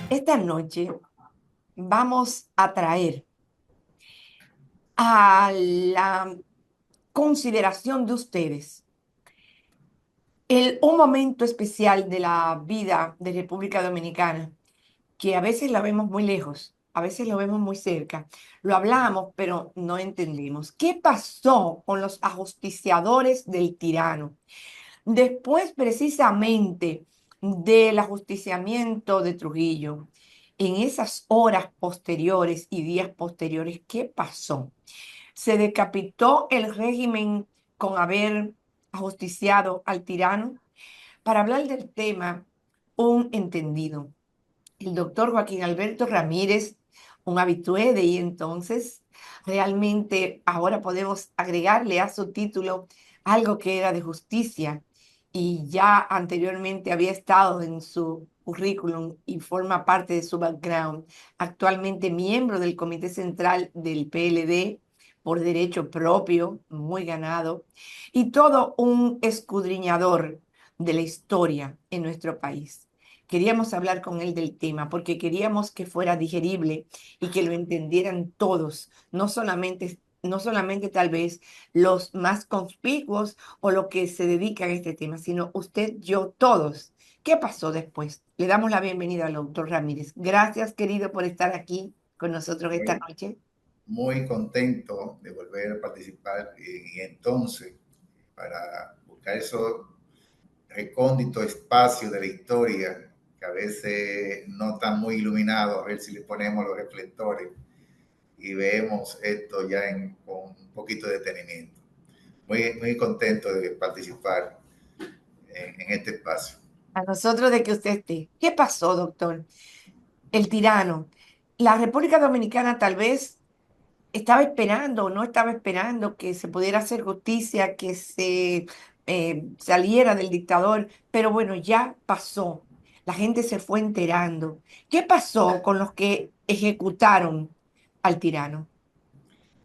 Esta noche vamos a traer a la consideración de ustedes un momento especial de la vida de República Dominicana, que a veces la vemos muy lejos, a veces lo vemos muy cerca. Lo hablamos, pero no entendemos. ¿Qué pasó con los ajusticiadores del tirano? Después, precisamente, del ajusticiamiento de Trujillo, en esas horas posteriores y días posteriores, ¿qué pasó? Se decapitó el régimen con haber ajusticiado al tirano. Para hablar del tema, un entendido, el doctor Joaquín Alberto Ramírez, un habitué de ahí entonces, realmente ahora podemos agregarle a su título algo que era de justicia y ya anteriormente había estado en su currículum y forma parte de su background. Actualmente miembro del Comité Central del PLD por derecho propio, muy ganado, y todo un escudriñador de la historia en nuestro país. Queríamos hablar con él del tema porque queríamos que fuera digerible y que lo entendieran todos, no solamente tal vez los más conspicuos o los que se dedican a este tema, sino usted, yo, todos. ¿Qué pasó después? Le damos la bienvenida al doctor Ramírez. Gracias, querido, por estar aquí con nosotros esta Muy, noche. muy contento de volver a participar y entonces para buscar esos recónditos espacios de la historia que a veces no están muy iluminados, a ver si le ponemos los reflectores y vemos esto ya con un poquito de detenimiento. Muy contento de participar en este espacio. A nosotros de que usted esté. ¿Qué pasó, doctor? El tirano. La República Dominicana tal vez estaba esperando o no estaba esperando que se pudiera hacer justicia, que se saliera del dictador, pero bueno, ya pasó. La gente se fue enterando. ¿Qué pasó con los que ejecutaron al tirano?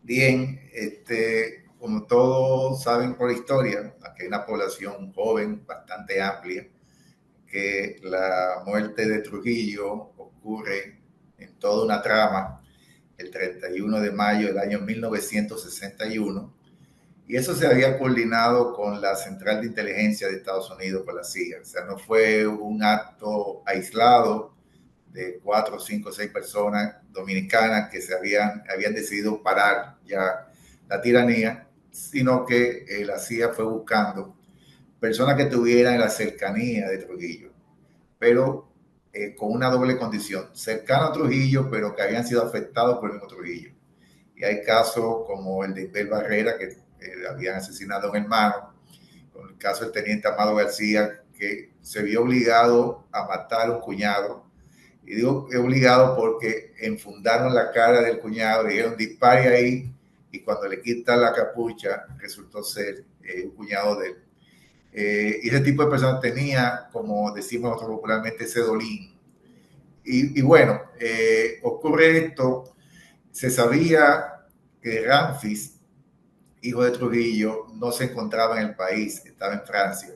Bien, como todos saben por historia, aquí hay una población joven bastante amplia, que la muerte de Trujillo ocurre en toda una trama el 31 de mayo del año 1961, y eso se había coordinado con la Central de Inteligencia de Estados Unidos, con la CIA. O sea, no fue un acto aislado de 4, 5, 6 personas dominicanas que habían decidido parar ya la tiranía, sino que la CIA fue buscando personas que tuvieran la cercanía de Trujillo, pero con una doble condición: cercano a Trujillo, pero que habían sido afectados por el mismo Trujillo. Y hay casos como el de Isabel Barrera, que habían asesinado a un hermano, con el caso del teniente Amado García, que se vio obligado a matar a un cuñado. Y digo obligado porque enfundaron la cara del cuñado, le dijeron dispare ahí, y cuando le quitan la capucha resultó ser un cuñado de él. Y ese tipo de personas tenía, como decimos nosotros popularmente, ese dolín. Y bueno, ocurre esto. Se sabía que Ramfis, hijo de Trujillo, no se encontraba en el país, estaba en Francia.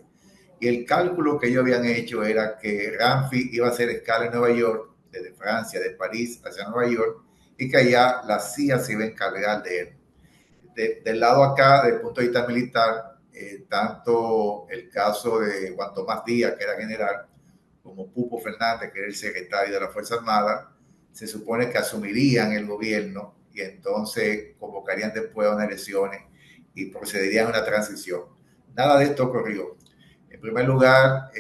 Y el cálculo que ellos habían hecho era que Ramfis iba a hacer escala en Nueva York, desde Francia, de París hacia Nueva York, y que allá la CIA se iba a encargar de él. Del lado acá, desde el punto de vista militar, tanto el caso de Juan Tomás Díaz, que era general, como Pupo Fernández, que era el secretario de la Fuerza Armada, se supone que asumirían el gobierno y entonces convocarían después a unas elecciones y procederían a una transición. Nada de esto ocurrió. En primer lugar,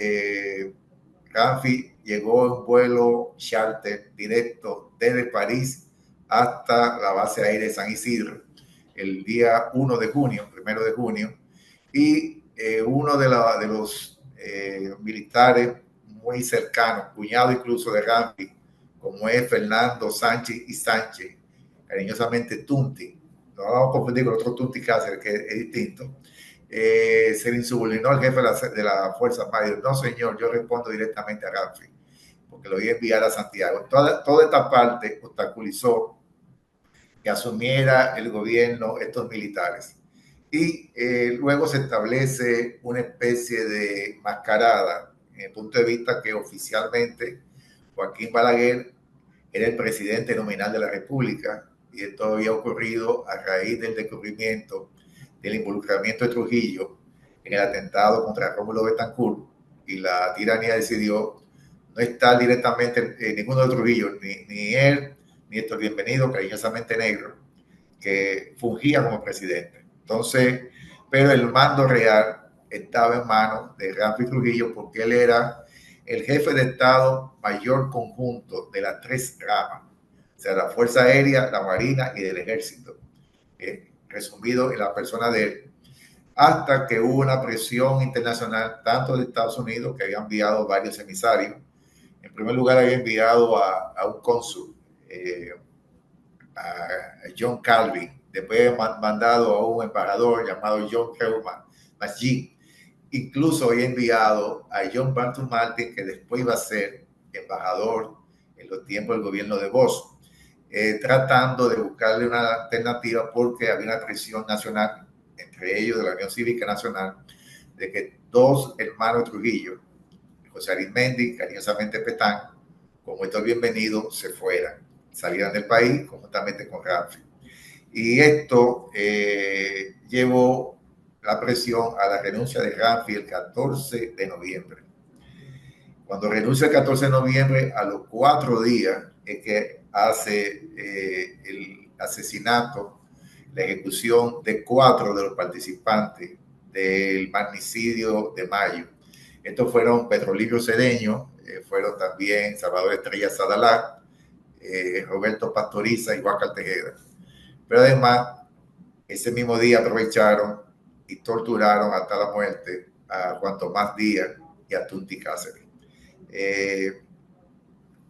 Ramfi llegó en un vuelo charter directo desde París hasta la base aérea de San Isidro el día 1 de junio, 1 de junio, y uno de los militares muy cercanos, cuñado incluso de Ramfi, como es Fernando Sánchez y Sánchez, cariñosamente Tunti, no vamos a confundir con otro Tunti Cáceres que es distinto. Se le insubordinó al jefe de la Fuerza Armada. No, señor, yo respondo directamente a Ramfi, porque lo voy a enviar a Santiago. Toda esta parte obstaculizó que asumiera el gobierno estos militares. Y luego se establece una especie de mascarada, en el punto de vista que oficialmente Joaquín Balaguer era el presidente nominal de la República y esto había ocurrido a raíz del descubrimiento del involucramiento de Trujillo en el atentado contra Rómulo Betancourt y la tiranía decidió no estar directamente ninguno de Trujillo, ni él, ni Héctor Bienvenido, cariñosamente negro, que fungía como presidente. Entonces, pero el mando real estaba en manos de Ramfi Trujillo porque él era el jefe de Estado mayor conjunto de las tres ramas, o sea, la Fuerza Aérea, la Marina y del Ejército, resumido en la persona de él, hasta que hubo una presión internacional, tanto de Estados Unidos, que había enviado varios emisarios. En primer lugar, había enviado a un cónsul, a John Calvin, después mandado a un embajador llamado John Heumann Maggi. Incluso había enviado a John Banton Martin, que después iba a ser embajador en los tiempos del gobierno de Bosch, tratando de buscarle una alternativa porque había una presión nacional, entre ellos de la Unión Cívica Nacional, de que dos hermanos de Trujillo, José Arizmendi, cariñosamente Petán, como Héctor Bienvenido, se fueran, salieran del país conjuntamente con Ramfi. Y esto llevó la presión a la renuncia de Ramfi el 14 de noviembre. Cuando renuncia el 14 de noviembre, a los 4 días es que hace el asesinato, la ejecución de 4 de los participantes del magnicidio de Mayo. Estos fueron Pedro Livio Cedeño, fueron también Salvador Estrella Sadalá, Roberto Pastoriza y Huáscar Tejeda. Pero además, ese mismo día aprovecharon y torturaron hasta la muerte a Juan Tomás Díaz y a Tunti Cáceres.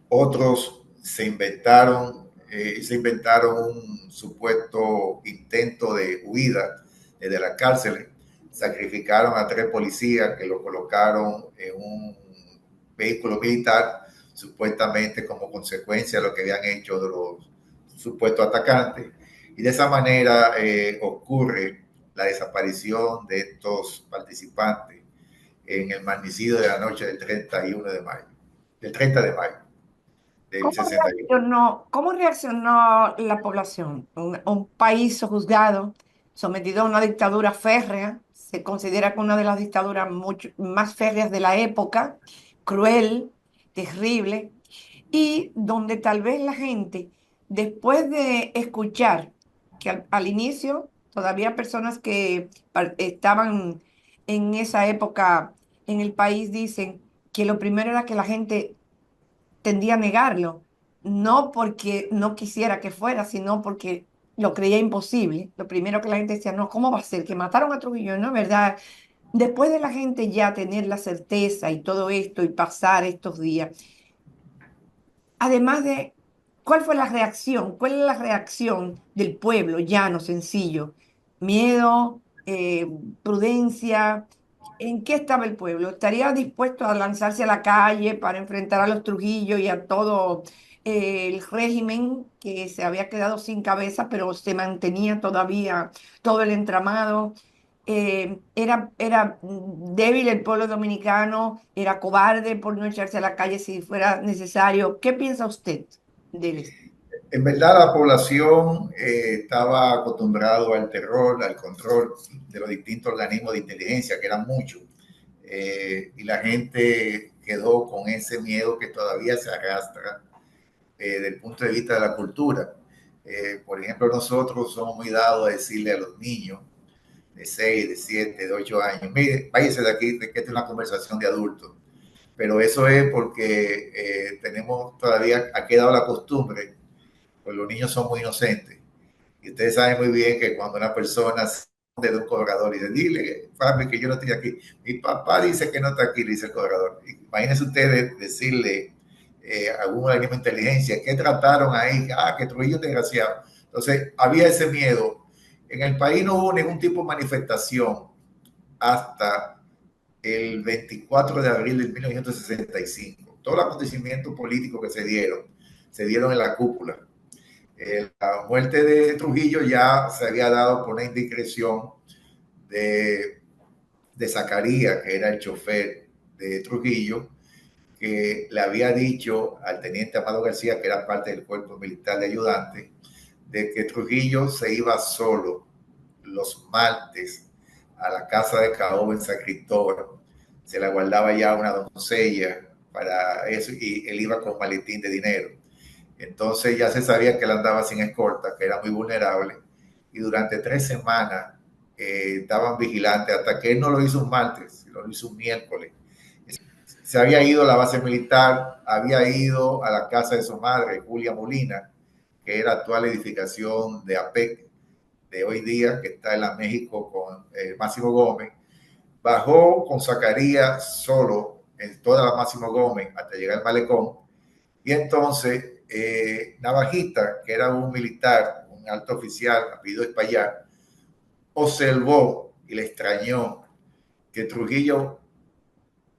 Otros se inventaron un supuesto intento de huida desde la cárcel. Sacrificaron a 3 policías que lo colocaron en un vehículo militar, supuestamente como consecuencia de lo que habían hecho de los supuestos atacantes. Y de esa manera ocurre la desaparición de estos participantes en el magnicidio de la noche del 31 de mayo, del 30 de mayo del 61. Cómo reaccionó la población? Un país sojuzgado, sometido a una dictadura férrea, se considera que una de las dictaduras más férreas de la época, cruel, terrible, y donde tal vez la gente, después de escuchar que al inicio todavía personas que estaban en esa época en el país dicen que lo primero era que la gente tendía a negarlo, no porque no quisiera que fuera, sino porque lo creía imposible. Lo primero que la gente decía, no, ¿cómo va a ser? Que mataron a Trujillo, ¿no? ¿Verdad? Después de la gente ya tener la certeza y todo esto y pasar estos días, además de, ¿cuál fue la reacción? ¿Cuál es la reacción del pueblo llano, sencillo? Miedo, prudencia. ¿En qué estaba el pueblo? ¿Estaría dispuesto a lanzarse a la calle para enfrentar a los Trujillo y a todo el régimen que se había quedado sin cabeza, pero se mantenía todavía todo el entramado? Era débil el pueblo dominicano, era cobarde por no echarse a la calle si fuera necesario. ¿Qué piensa usted de esto? En verdad, la población estaba acostumbrado al terror, al control de los distintos organismos de inteligencia, que eran muchos, y la gente quedó con ese miedo que todavía se arrastra desde el punto de vista de la cultura. Por ejemplo, nosotros somos muy dados a decirle a los niños de 6, de 7, de 8 años, mire, váyase de aquí, que esta es una conversación de adultos. Pero eso es porque tenemos todavía, ha quedado la costumbre, pues los niños son muy inocentes. Y ustedes saben muy bien que cuando una persona se de un cobrador y dice, dile, papi, que yo no estoy aquí. Mi papá dice que no está aquí, dice el cobrador. Imagínense ustedes decirle a algún organismo de inteligencia, ¿qué trataron ahí? Ah, que Trujillo es desgraciado. Entonces, había ese miedo. En el país no hubo ningún tipo de manifestación hasta el 24 de abril de 1965. Todos los acontecimientos políticos que se dieron en la cúpula. La muerte de Trujillo ya se había dado por una indiscreción de Zacarías, que era el chofer de Trujillo, que le había dicho al teniente Amado García, que era parte del cuerpo militar de ayudante, de que Trujillo se iba solo los martes a la casa de Caoba en San Cristóbal. Se la guardaba ya una doncella para eso y él iba con maletín de dinero. Entonces ya se sabía que él andaba sin escolta, que era muy vulnerable, y durante 3 semanas estaban vigilantes hasta que él no lo hizo un martes, lo hizo un miércoles. Se había ido a la base militar, había ido a la casa de su madre, Julia Molina, que era actual edificación de APEC de hoy día, que está en la México con Máximo Gómez. Bajó con Zacarías solo en toda la Máximo Gómez hasta llegar al malecón. Y entonces Navajita, que era un militar, un alto oficial, apellido Espaillat, observó y le extrañó que Trujillo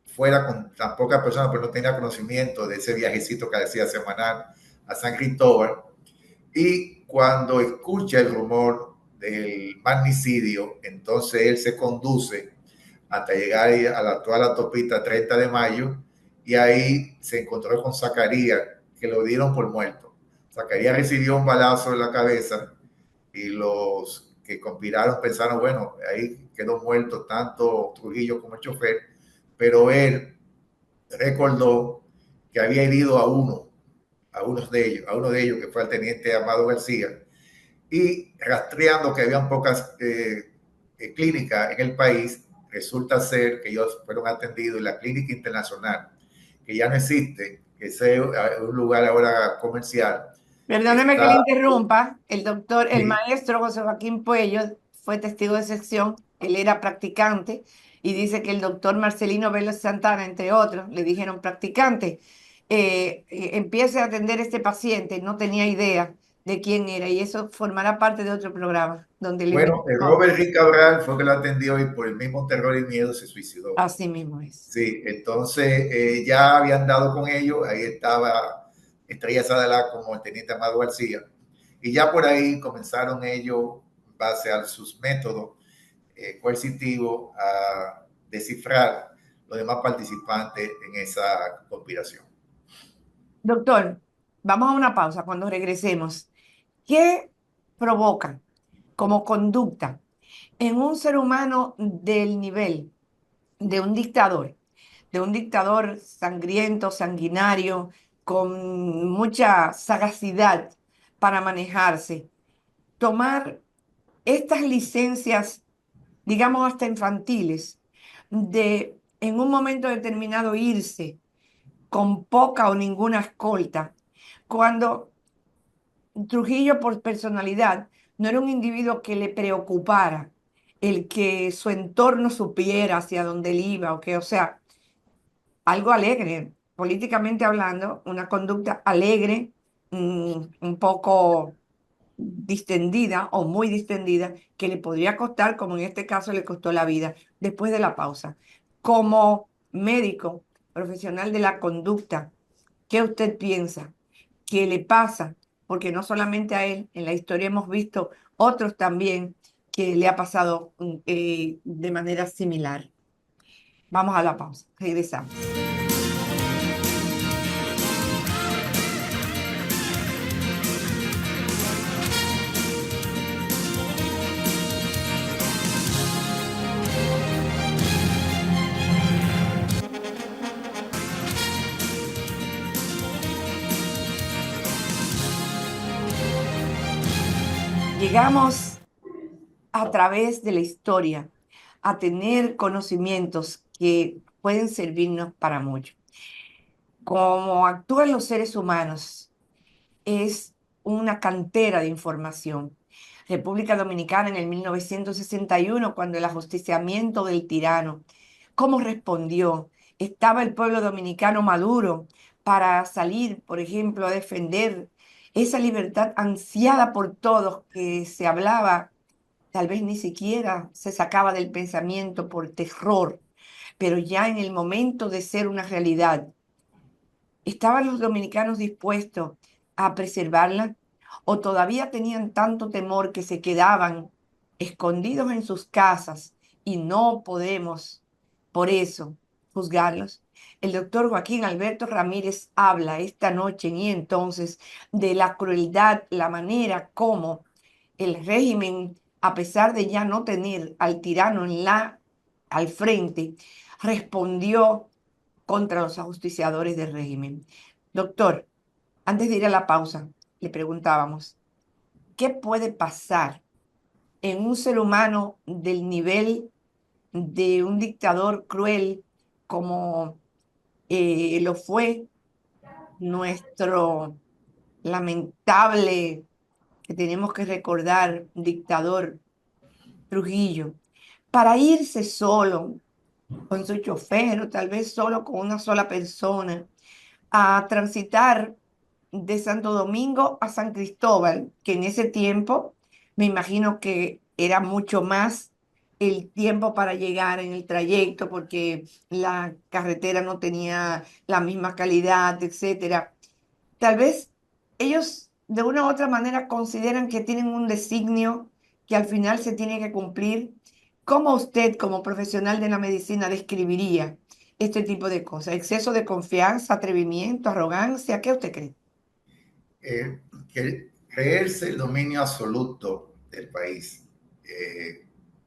fuera con tan pocas personas, pero no tenía conocimiento de ese viajecito que hacía semanal a San Cristóbal. Y cuando escucha el rumor del magnicidio, entonces él se conduce hasta llegar a la actual autopista 30 de mayo y ahí se encontró con Zacarías, que lo dieron por muerto. Zacarías recibió un balazo en la cabeza y los que conspiraron pensaron, bueno, ahí quedó muerto tanto Trujillo como el chofer, pero él recordó que había herido a uno de ellos que fue el teniente Amado García, y rastreando que habían pocas clínicas en el país, resulta ser que ellos fueron atendidos en la Clínica Internacional, que ya no existe, que es un lugar ahora comercial, que Perdóneme que le está... interrumpa, el doctor, el Sí, maestro José Joaquín Puello fue testigo de excepción, él era practicante y dice que el doctor Marcelino Vélez Santana, entre otros, le dijeron practicante, empiece a atender a este paciente, no tenía idea de quién era y eso formará parte de otro programa donde le bueno, el investigó. Robert Rick Cabral fue que lo atendió y por el mismo terror y miedo se suicidó. Así mismo es. Sí, entonces ya habían dado con ellos, ahí estaba Estrella Sadalá como el teniente Amado García, y ya por ahí comenzaron ellos, base a sus métodos coercitivos, a descifrar los demás participantes en esa conspiración. Doctor, vamos a una pausa cuando regresemos. ¿Qué provoca como conducta en un ser humano del nivel de un dictador sangriento, sanguinario, con mucha sagacidad para manejarse, tomar estas licencias, digamos hasta infantiles, de en un momento determinado irse con poca o ninguna escolta, cuando Trujillo por personalidad no era un individuo que le preocupara el que su entorno supiera hacia dónde él iba o que, o sea, algo alegre, políticamente hablando, una conducta alegre, un poco distendida o muy distendida, que le podría costar, como en este caso le costó la vida, después de la pausa. Como médico profesional de la conducta, ¿qué usted piensa? ¿Qué le pasa? Porque no solamente a él, en la historia hemos visto otros también que le ha pasado de manera similar. Vamos a la pausa, regresamos. Llegamos a través de la historia a tener conocimientos que pueden servirnos para mucho. Como actúan los seres humanos es una cantera de información. República Dominicana en el 1961, cuando el ajusticiamiento del tirano, ¿cómo respondió? ¿Estaba el pueblo dominicano maduro para salir, por ejemplo, a defender esa libertad ansiada por todos que se hablaba? Tal vez ni siquiera se sacaba del pensamiento por terror, pero ya en el momento de ser una realidad, ¿estaban los dominicanos dispuestos a preservarla o todavía tenían tanto temor que se quedaban escondidos en sus casas y no podemos, por eso, juzgarlos. El doctor Joaquín Alberto Ramírez habla esta noche y entonces de la crueldad, la manera como el régimen, a pesar de ya no tener al tirano al frente, respondió contra los ajusticiadores del régimen. Doctor, antes de ir a la pausa, le preguntábamos, ¿qué puede pasar en un ser humano del nivel de un dictador cruel como lo fue nuestro lamentable, que tenemos que recordar, dictador Trujillo, para irse solo con su chofer o tal vez solo con una sola persona a transitar de Santo Domingo a San Cristóbal, que en ese tiempo me imagino que era mucho más el tiempo para llegar en el trayecto porque la carretera no tenía la misma calidad, etcétera. Tal vez ellos de una u otra manera consideran que tienen un designio que al final se tiene que cumplir. ¿Cómo usted, como profesional de la medicina, describiría este tipo de cosas? ¿Exceso de confianza, atrevimiento, arrogancia? ¿Qué usted cree? Que creerse el dominio absoluto del país.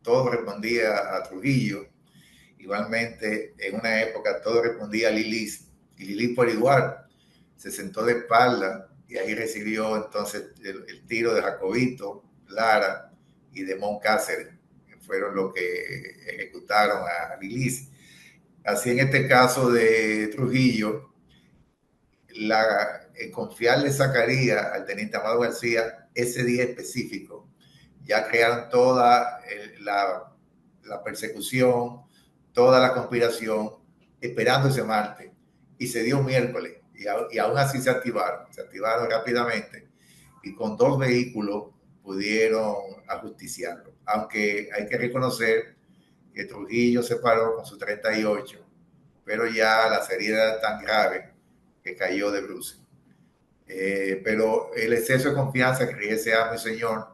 Todo respondía a Trujillo. Igualmente, en una época todo respondía a Lilis, y Lilis por igual se sentó de espalda y ahí recibió entonces el tiro de Jacobito, Lara y de Cáceres, que fueron los que ejecutaron a Lilis. Así en este caso de Trujillo, confiarle Zacarías al teniente Amado García ese día específico, ya crearon toda la persecución, toda la conspiración, esperando ese martes, y se dio un miércoles, y aún así se activaron rápidamente, y con 2 vehículos pudieron ajusticiarlo, aunque hay que reconocer que Trujillo se paró con su 38, pero ya la herida era tan grave que cayó de bruces. Pero el exceso de confianza que ese amo y señor,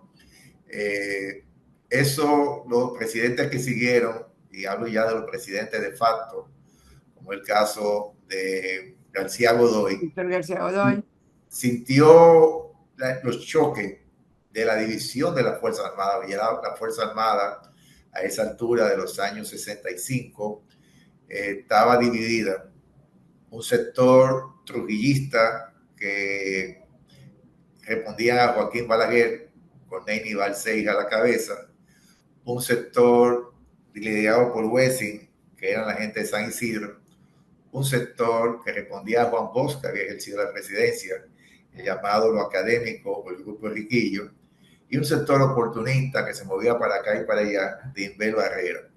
eh, eso los presidentes que siguieron, y hablo ya de los presidentes de facto, como el caso de García Godoy, Víctor García Godoy. sintió los choques de la división de las Fuerzas Armadas. Ya la Fuerza Armada a esa altura de los años 65 estaba dividida. Un sector trujillista que respondía a Joaquín Balaguer con Neyni Balseis a la cabeza, un sector liderado por Wessing, que eran la gente de San Isidro, un sector que respondía a Juan Bosch, que había ejercido la presidencia, el llamado lo académico o el grupo Riquillo, y un sector oportunista que se movía para acá y para allá de Inbel Herrera.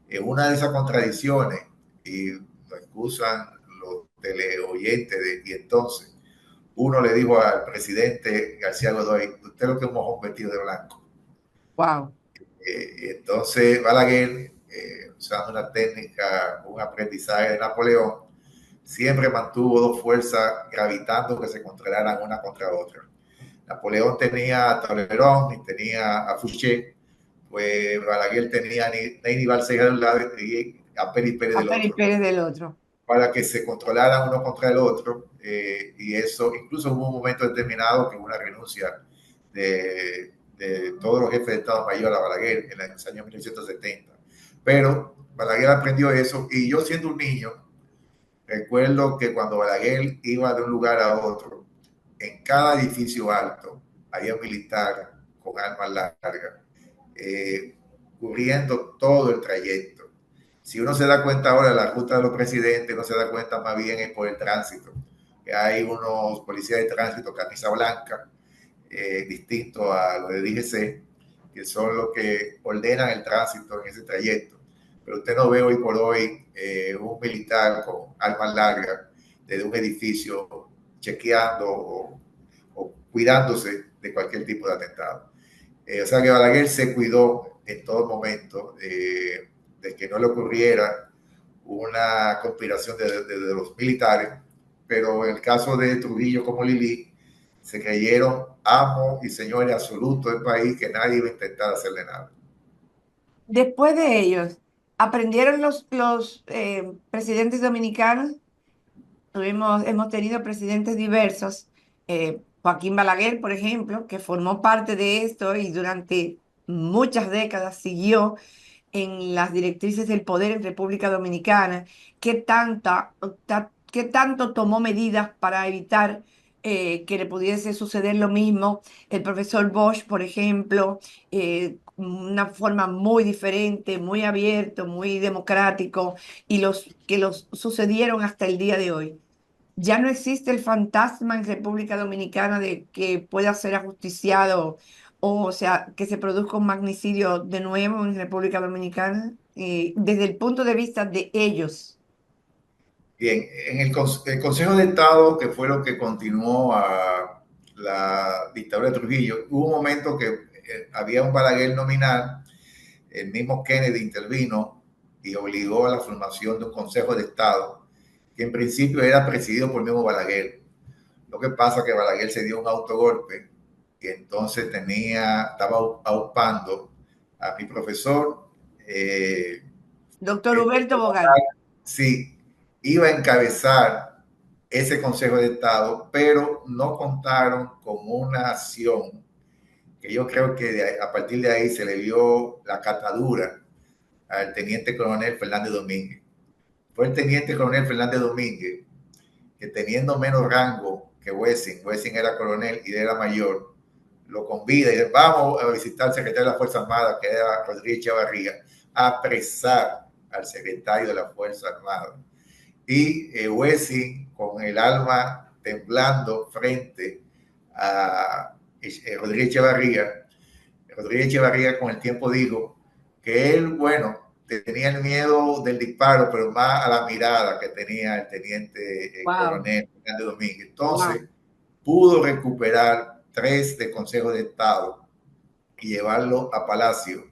En una de esas contradicciones, y lo excusan los teleoyentes de y entonces, uno le dijo al presidente García Godoy, usted lo que es un mojón vestido de blanco. Wow. Entonces Balaguer, usando una técnica, un aprendizaje de Napoleón, siempre mantuvo 2 fuerzas gravitando que se controlaran una contra otra. Napoleón tenía a Tolerón y tenía a Fouché, pues Balaguer tenía a Neyni Balsega de un lado y a Pérez Pérez A del Pérez otro, Pérez del otro. para que se controlaran uno contra el otro. Y eso, incluso hubo un momento determinado que hubo una renuncia de todos los jefes de Estado Mayor a Balaguer en los años 1970. Pero Balaguer aprendió eso y yo siendo un niño, recuerdo que cuando Balaguer iba de un lugar a otro, en cada edificio alto había un militar con armas largas, eh, cubriendo todo el trayecto. Si uno se da cuenta ahora de la ruta de los presidentes, no se da cuenta más bien es por el tránsito. Que hay unos policías de tránsito, camisa blanca, distinto a los de DGC, que son los que ordenan el tránsito en ese trayecto. Pero usted no ve hoy por hoy un militar con armas largas desde un edificio chequeando o cuidándose de cualquier tipo de atentado. O sea que Balaguer se cuidó en todo momento de que no le ocurriera una conspiración de los militares, pero en el caso de Trujillo como Lili, se creyeron amos y señores absolutos del país que nadie iba a intentar hacerle nada. Después de ellos, ¿Aprendieron los presidentes dominicanos? Hemos tenido presidentes diversos. Joaquín Balaguer, por ejemplo, que formó parte de esto y durante muchas décadas siguió en las directrices del poder en República Dominicana, qué tanto tomó medidas para evitar que le pudiese suceder lo mismo. El profesor Bosch, por ejemplo, una forma muy diferente, muy abierto, muy democrático, y los que los sucedieron hasta el día de hoy. Ya no existe el fantasma en República Dominicana de que pueda ser ajusticiado o sea, que se produzca un magnicidio de nuevo en República Dominicana, desde el punto de vista de ellos. Bien, en el Consejo de Estado, que fue lo que continuó a la dictadura de Trujillo, hubo un momento que había un Balaguer nominal, el mismo Kennedy intervino y obligó a la formación de un Consejo de Estado, que en principio era presidido por el mismo Balaguer. Lo que pasa es que Balaguer se dio un autogolpe y entonces estaba aupando a mi profesor. Doctor Este, Huberto Bogar. sí, iba a encabezar ese Consejo de Estado, pero no contaron con una acción que yo creo que a partir de ahí se le dio la catadura al teniente coronel Fernández Domínguez. Fue el teniente coronel Fernández Domínguez que, teniendo menos rango que Wessing era coronel y era mayor, lo convida y dice, vamos a visitar al secretario de la Fuerza Armada, que era Rodríguez Echevarría, a apresar al secretario de la Fuerza Armada. Y Wessing, con el alma temblando frente a Rodríguez Echevarría, Rodríguez Echevarría con el tiempo dijo que él, bueno, tenía el miedo del disparo, pero más a la mirada que tenía el teniente Wow, coronel Fernández Domínguez. Entonces, wow. pudo recuperar 3 de Consejo de Estado y llevarlo a Palacio.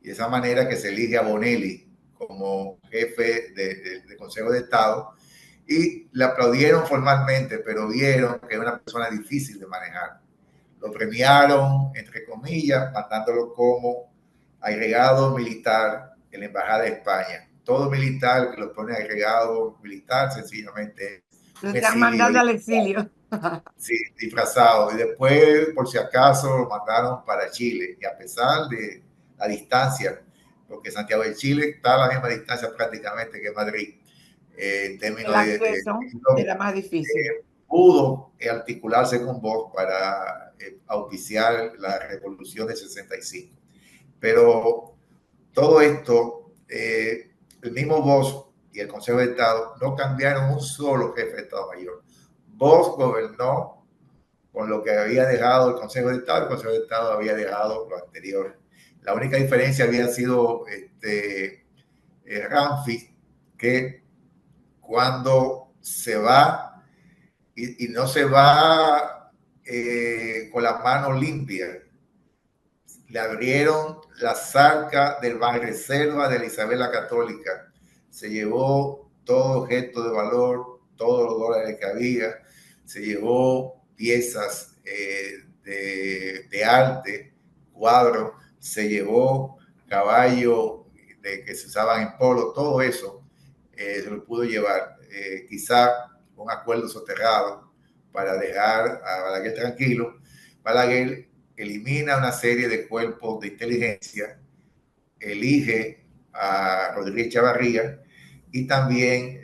Y de esa manera que se elige a Bonelli como jefe de Consejo de Estado. Y le aplaudieron formalmente, pero vieron que era una persona difícil de manejar. Lo premiaron, entre comillas, mandándolo como agregado militar en la Embajada de España. Todo militar que lo pone agregado militar, sencillamente Lo un están exilio, mandando al exilio. sí, disfrazado. Y después, por si acaso, lo mandaron para Chile. Y a pesar de la distancia, porque Santiago de Chile está a la misma distancia prácticamente que Madrid, en El términos de acceso era más difícil. pudo articularse con vos para auspiciar la revolución de 65. Pero todo esto, el mismo Bosch y el Consejo de Estado no cambiaron un solo jefe de Estado Mayor. Bosch gobernó con lo que había dejado el Consejo de Estado, el Consejo de Estado había dejado lo anterior. La única diferencia había sido Ramfi, que cuando se va y no se va con las manos limpias, le abrieron la zarca del Banreserva de la Isabel la Católica, se llevó todo objeto de valor, todos los dólares que había, se llevó piezas de arte, cuadros, se llevó caballo que se usaban en polo, todo eso se lo pudo llevar. Quizá un acuerdo soterrado para dejar a Balaguer tranquilo. Balaguer elimina una serie de cuerpos de inteligencia, elige a Rodríguez Chavarría y también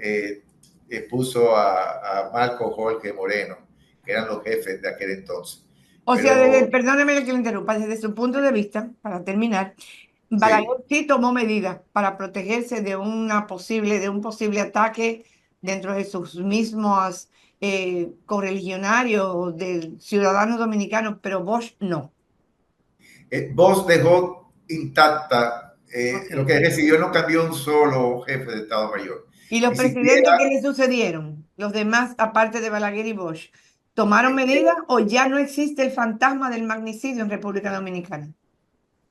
puso a Marco Jorge Moreno, que eran los jefes de aquel entonces. O sea, Pero perdóneme que lo interrumpa, desde su punto de vista, para terminar, Balaguer sí, sí tomó medidas para protegerse de un posible ataque dentro de sus mismos correligionarios de ciudadanos dominicanos, pero Bosch no. Vos dejó intacta lo Ok. que recibió, no cambió un solo jefe de Estado Mayor. ¿Y los Ni siquiera presidentes que le sucedieron, los demás, aparte de Balaguer y Bosch, tomaron medidas o ya no existe el fantasma del magnicidio en República Dominicana?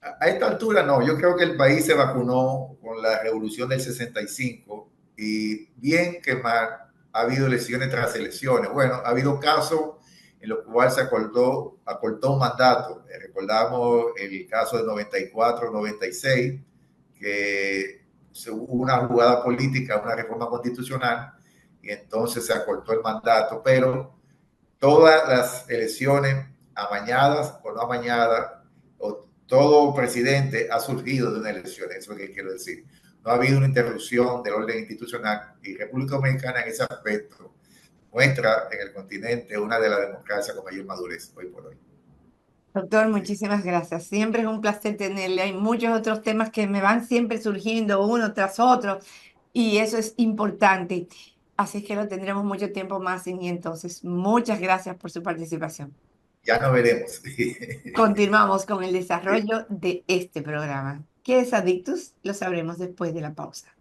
a esta altura no, yo creo que el país se vacunó con la revolución del 65 y bien que mal ha habido elecciones tras elecciones. Bueno, ha habido casos en los cuales se acortó un mandato. Recordamos el caso de 94-96, que hubo una jugada política, una reforma constitucional, y entonces se acortó el mandato, pero todas las elecciones, amañadas o no amañadas, o todo presidente ha surgido de una elección, eso es lo que quiero decir. No ha habido una interrupción del orden institucional, y República Dominicana en ese aspecto muestra en el continente una de las democracias con mayor madurez hoy por hoy. Doctor, Sí. muchísimas gracias. Siempre es un placer tenerle. Hay muchos otros temas que me van siempre surgiendo uno tras otro y eso es importante. Así que lo tendremos mucho tiempo más y entonces muchas gracias por su participación. Ya no veremos. Continuamos con el desarrollo de este programa. ¿Qué es Adictus? Lo sabremos después de la pausa.